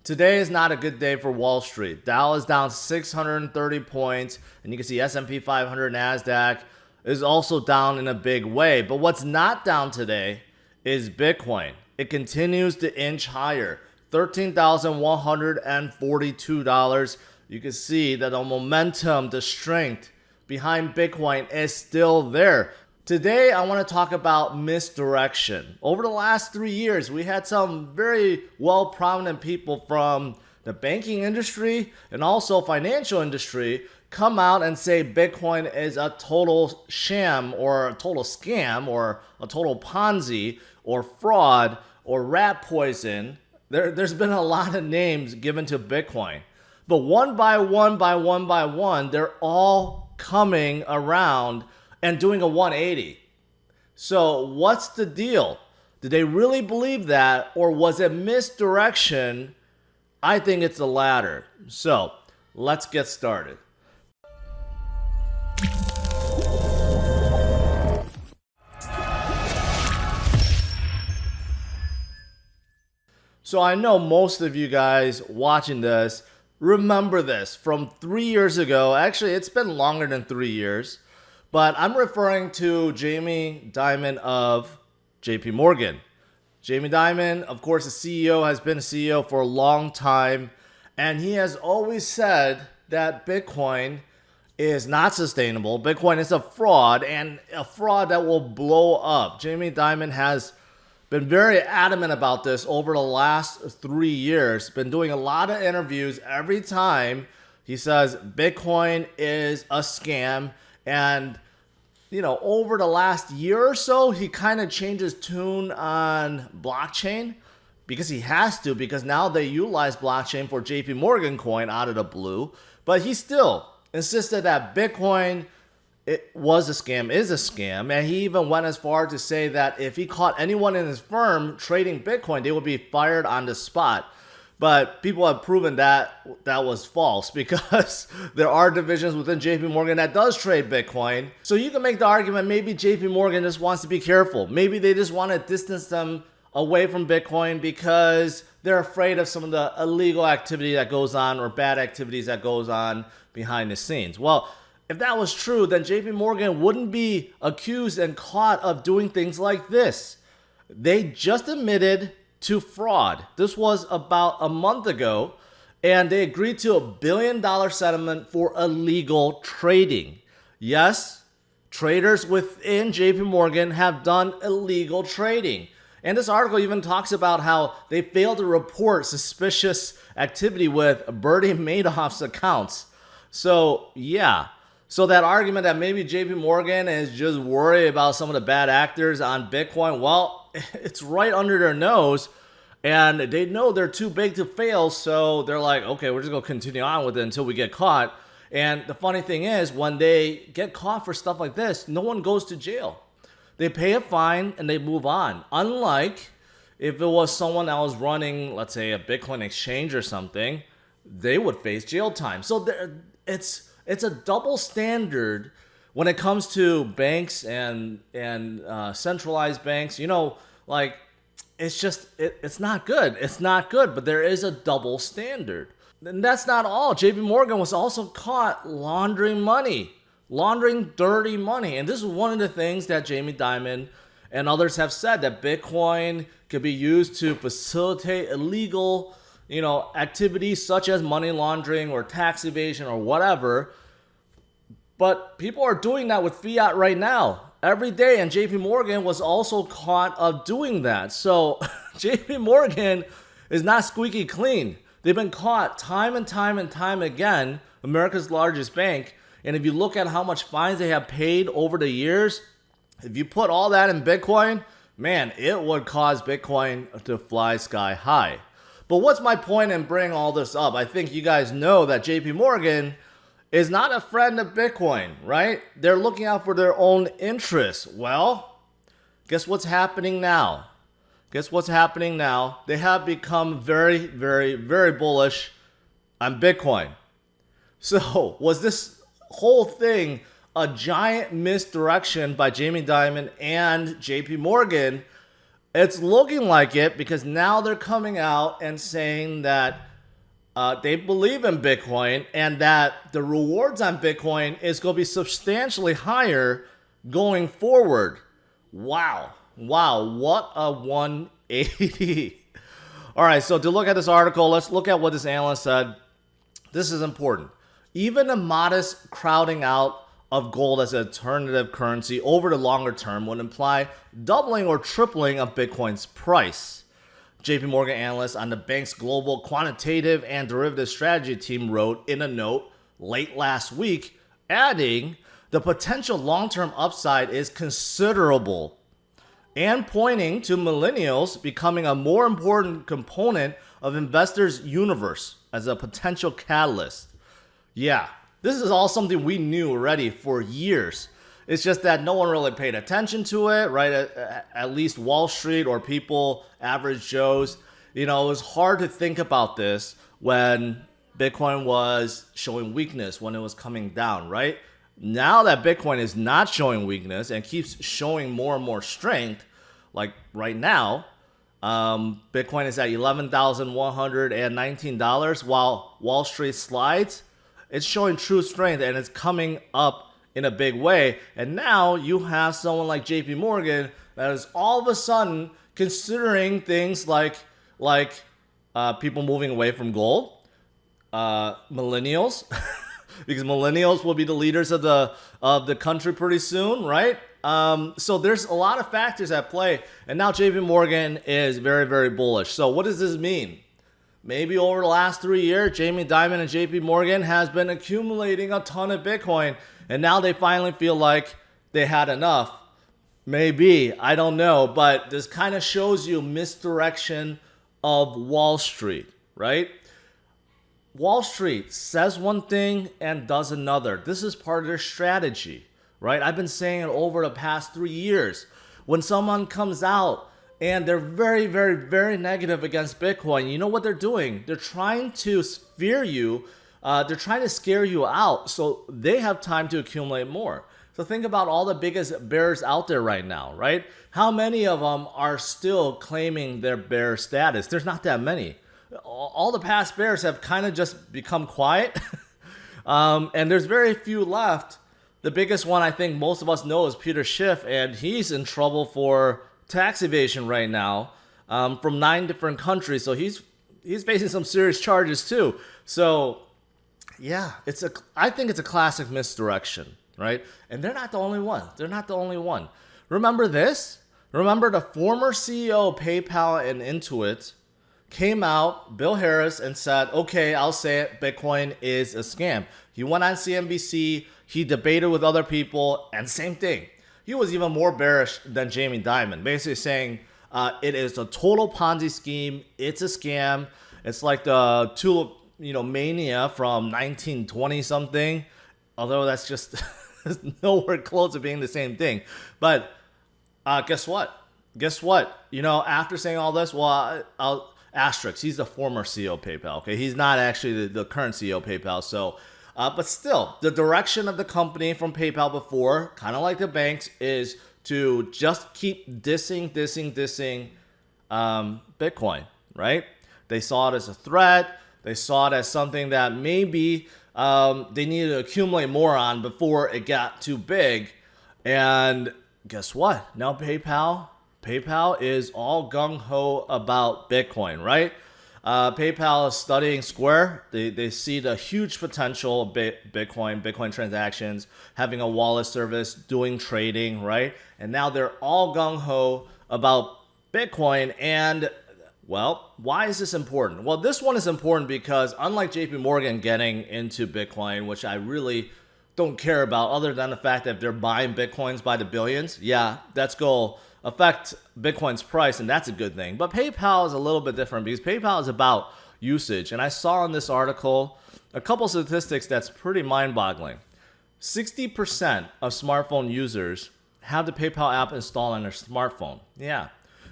Today is not a good day for Wall Street. Dow is down 630 points, and you can see S&P 500, NASDAQ is also down in a big way. But what's not down today is Bitcoin. It continues to inch higher, $13,142. You can see that the momentum, the strength behind Bitcoin is still there. Today, I want to talk about misdirection. Over the last 3 years, we had some very well-prominent people from the banking industry and also financial industry come out and say Bitcoin is a total sham or a total scam or a total Ponzi or fraud or rat poison. There's been a lot of names given to Bitcoin. But one by one, they're all coming around and doing a 180. So what's the deal? Did they really believe that, or was it misdirection? I think it's the latter. So let's get started. So I know most of you guys watching this remember this from 3 years ago. Actually, it's been longer than 3 years. But I'm referring to Jamie Dimon of JP Morgan. Jamie Dimon, of course, the CEO, has been a CEO for a long time. And he has always said that Bitcoin is not sustainable. Bitcoin is a fraud, and a fraud that will blow up. Jamie Dimon has been very adamant about this over the last 3 years. Been doing a lot of interviews. Every time he says Bitcoin is a scam. And, you know, over the last year or so, he kind of changed his tune on blockchain because he has to, because now they utilize blockchain for JP Morgan coin out of the blue. But he still insisted that Bitcoin is a scam. And he even went as far to say that if he caught anyone in his firm trading Bitcoin, they would be fired on the spot. But people have proven that that was false because there are divisions within JP Morgan that does trade Bitcoin. So you can make the argument maybe JP Morgan just wants to be careful. Maybe they just want to distance them away from Bitcoin because they're afraid of some of the illegal activity that goes on or bad activities that goes on behind the scenes. Well, if that was true, then JP Morgan wouldn't be accused and caught of doing things like this. They just admitted to fraud. This was about a month ago, and they agreed to $1 billion settlement for illegal trading. Yes, traders within JP Morgan have done illegal trading. And this article even talks about how they failed to report suspicious activity with Bernie Madoff's accounts. So, yeah. So that argument that maybe JP Morgan is just worried about some of the bad actors on Bitcoin, well, it's right under their nose. And they know they're too big to fail, so they're like, okay, we're just going to continue on with it until we get caught. And the funny thing is, when they get caught for stuff like this, no one goes to jail. They pay a fine and they move on. Unlike if it was someone that was running, let's say, a Bitcoin exchange or something, they would face jail time. So it's a double standard when it comes to banks and centralized banks. You know, like, it's just, it's not good. It's not good, but there is a double standard. And that's not all. JP Morgan was also caught laundering money, laundering dirty money. And this is one of the things that Jamie Dimon and others have said, that Bitcoin could be used to facilitate illegal, activities such as money laundering or tax evasion or whatever. But people are doing that with fiat right now. Every day, and JP Morgan was also caught of doing that. So JP Morgan is not squeaky clean. They've been caught time and time again, America's largest bank. And if you look at how much fines they have paid over the years, if you put all that in Bitcoin, man, it would cause Bitcoin to fly sky high. But what's my point in bringing all this up? I think you guys know that JP Morgan is not a friend of Bitcoin, right? They're looking out for their own interests. Well, guess what's happening now? They have become very, very, very bullish on Bitcoin. So was this whole thing a giant misdirection by Jamie Dimon and JP Morgan? It's looking like it, because now they're coming out and saying that they believe in Bitcoin and that the rewards on Bitcoin is going to be substantially higher going forward. Wow. What a 180. All right, so to look at this article, let's look at what this analyst said. This is important. Even a modest crowding out of gold as an alternative currency over the longer term would imply doubling or tripling of Bitcoin's price. JP Morgan analyst on the bank's global quantitative and derivative strategy team wrote in a note late last week, adding the potential long-term upside is considerable and pointing to millennials becoming a more important component of investors' universe as a potential catalyst. Yeah, this is all something we knew already for years. It's just that no one really paid attention to it, right? At least Wall Street or people, average Joes. It was hard to think about this when Bitcoin was showing weakness, when it was coming down, right? Now that Bitcoin is not showing weakness and keeps showing more and more strength, like right now, Bitcoin is at $11,119 while Wall Street slides. It's showing true strength and it's coming up in a big way. And now you have someone like JP Morgan that is all of a sudden considering things like people moving away from gold, millennials, because millennials will be the leaders of the country pretty soon, right? So there's a lot of factors at play, and now JP Morgan is very, very bullish. So what does this mean? Maybe over the last 3 years, Jamie Dimon and JP Morgan has been accumulating a ton of Bitcoin, and now they finally feel like they had enough. Maybe, I don't know, but this kind of shows you misdirection of Wall Street, right? Wall Street says one thing and does another. This is part of their strategy, right? I've been saying it over the past 3 years. When someone comes out and they're very, very, very negative against Bitcoin, you know what they're doing? They're trying to fear you. They're trying to scare you out so they have time to accumulate more. So think about all the biggest bears out there right now, right? How many of them are still claiming their bear status? There's not that many. All the past bears have kind of just become quiet. And there's very few left. The biggest one I think most of us know is Peter Schiff, and he's in trouble for tax evasion right now from 9 different countries. So he's facing some serious charges too. So yeah, I think it's a classic misdirection, right? And they're not the only one. Remember this? Remember the former CEO of PayPal and Intuit came out, Bill Harris, and said, okay, I'll say it, Bitcoin is a scam. He went on CNBC, he debated with other people, and same thing. He was even more bearish than Jamie Dimon, basically saying it is a total Ponzi scheme, it's a scam. It's like the tulip, mania from 1920 something, although that's just nowhere close to being the same thing. But guess what? After saying all this, well, I'll asterisk, he's the former CEO of PayPal, okay? He's not actually the current CEO of PayPal, so, but still, the direction of the company from PayPal before, kind of like the banks, is to just keep dissing Bitcoin, right? They saw it as a threat. They saw it as something that maybe they needed to accumulate more on before it got too big. And guess what? Now PayPal is all gung-ho about Bitcoin, right? PayPal is studying Square. They see the huge potential of Bitcoin transactions, having a wallet service, doing trading, right? And now they're all gung-ho about Bitcoin. And, well, why is this important? Well, this one is important because unlike JP Morgan getting into Bitcoin, which I really don't care about other than the fact that if they're buying Bitcoins by the billions, yeah, that's going to affect Bitcoin's price, and that's a good thing. But PayPal is a little bit different because PayPal is about usage. And I saw in this article a couple statistics that's pretty mind-boggling. 60% of smartphone users have the PayPal app installed on their smartphone. Yeah.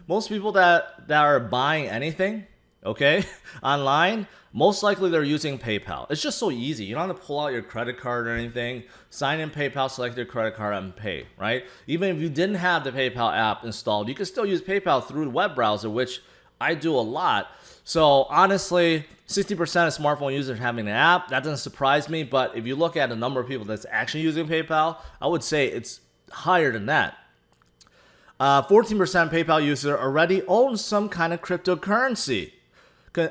Most people that are buying anything, okay, online, most likely they're using PayPal. It's just so easy. You don't have to pull out your credit card or anything. Sign in PayPal, select your credit card, and pay, right? Even if you didn't have the PayPal app installed, you can still use PayPal through the web browser, which I do a lot. So honestly, 60% of smartphone users having an app, that doesn't surprise me. But if you look at the number of people that's actually using PayPal, I would say it's higher than that. 14% PayPal user already owns some kind of cryptocurrency,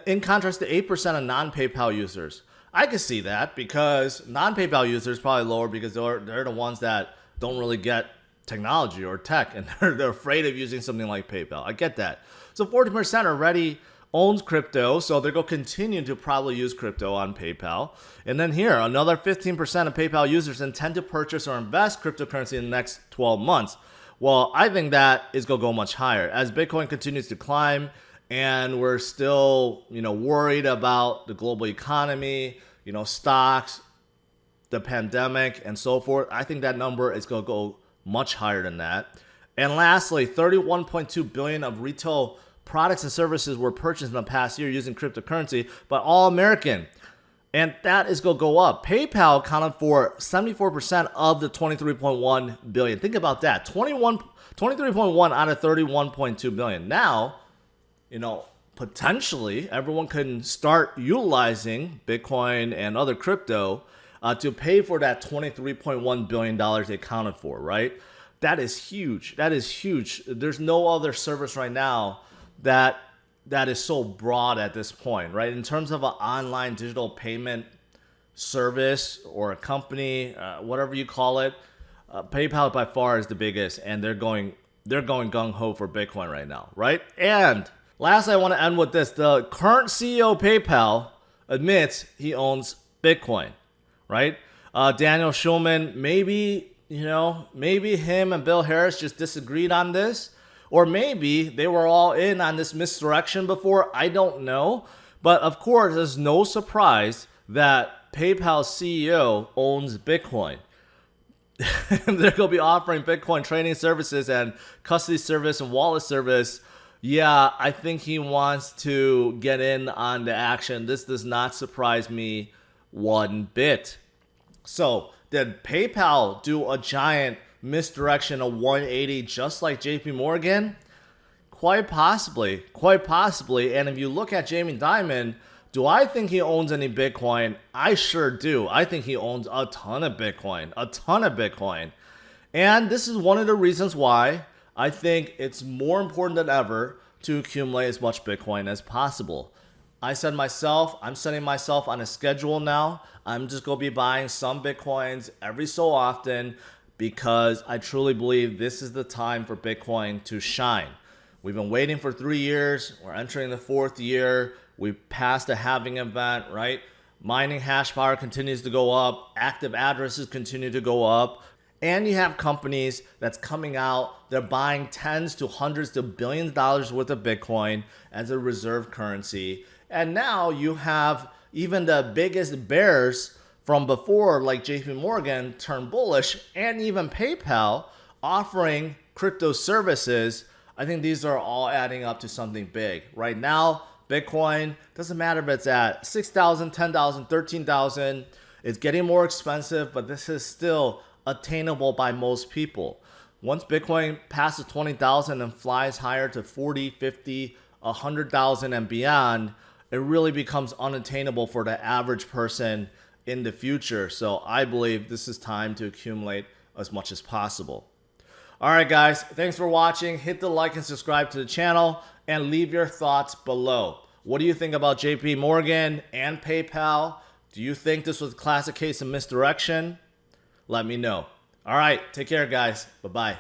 in contrast to 8% of non-PayPal users. I can see that because non-PayPal users probably lower because they're the ones that don't really get technology or tech, and they're afraid of using something like PayPal. I get that. So 40% already owns crypto, so they're going to continue to probably use crypto on PayPal. And then here, another 15% of PayPal users intend to purchase or invest cryptocurrency in the next 12 months. Well, I think that is going to go much higher as Bitcoin continues to climb, and we're still, worried about the global economy, stocks, the pandemic, and so forth. I think that number is going to go much higher than that. And lastly, 31.2 billion of retail products and services were purchased in the past year using cryptocurrency, but all American. And that is going to go up. PayPal accounted for 74% of the 23.1 billion. Think about that. 23.1 out of 31.2 billion. Now, potentially everyone can start utilizing Bitcoin and other crypto to pay for that $23.1 billion they accounted for, right? That is huge. That is huge. There's no other service right now that is so broad at this point, right? In terms of an online digital payment service or a company, whatever you call it, PayPal by far is the biggest, and they're going gung-ho for Bitcoin right now, right? And lastly, I want to end with this. The current CEO of PayPal admits he owns Bitcoin, right? Daniel Schulman, maybe him and Bill Harris just disagreed on this. Or maybe they were all in on this misdirection before. I don't know. But of course, there's no surprise that PayPal's CEO owns Bitcoin. They're going to be offering Bitcoin trading services and custody service and wallet service. Yeah, I think he wants to get in on the action. This does not surprise me one bit. So, did PayPal do a giant misdirection of 180 just like JP Morgan? Quite possibly. And if you look at Jamie Dimon, do I think he owns any Bitcoin? I sure do. I think he owns a ton of Bitcoin. And this is one of the reasons why I think it's more important than ever to accumulate as much Bitcoin as possible. I'm setting myself on a schedule now. I'm just going to be buying some Bitcoins every so often, because I truly believe this is the time for Bitcoin to shine. We've been waiting for 3 years. We're entering the 4th year. We passed the halving event, right? Mining hash power continues to go up. Active addresses continue to go up. And you have companies that's coming out. They're buying tens to hundreds to billions of dollars worth of Bitcoin as a reserve currency. And now you have even the biggest bears from before, like JP Morgan, turn bullish, and even PayPal offering crypto services. I think these are all adding up to something big. Right now, Bitcoin, doesn't matter if it's at 6,000, 10,000, 13,000. It's getting more expensive, but this is still attainable by most people. Once Bitcoin passes 20,000 and flies higher to 40, 50, 100,000 and beyond, it really becomes unattainable for the average person in the future. So I believe this is time to accumulate as much as possible. All right, guys, thanks for watching. Hit the like and subscribe to the channel and leave your thoughts below. What do you think about JP Morgan and PayPal? Do you think this was a classic case of misdirection? Let me know. All right, take care, guys. Bye-bye.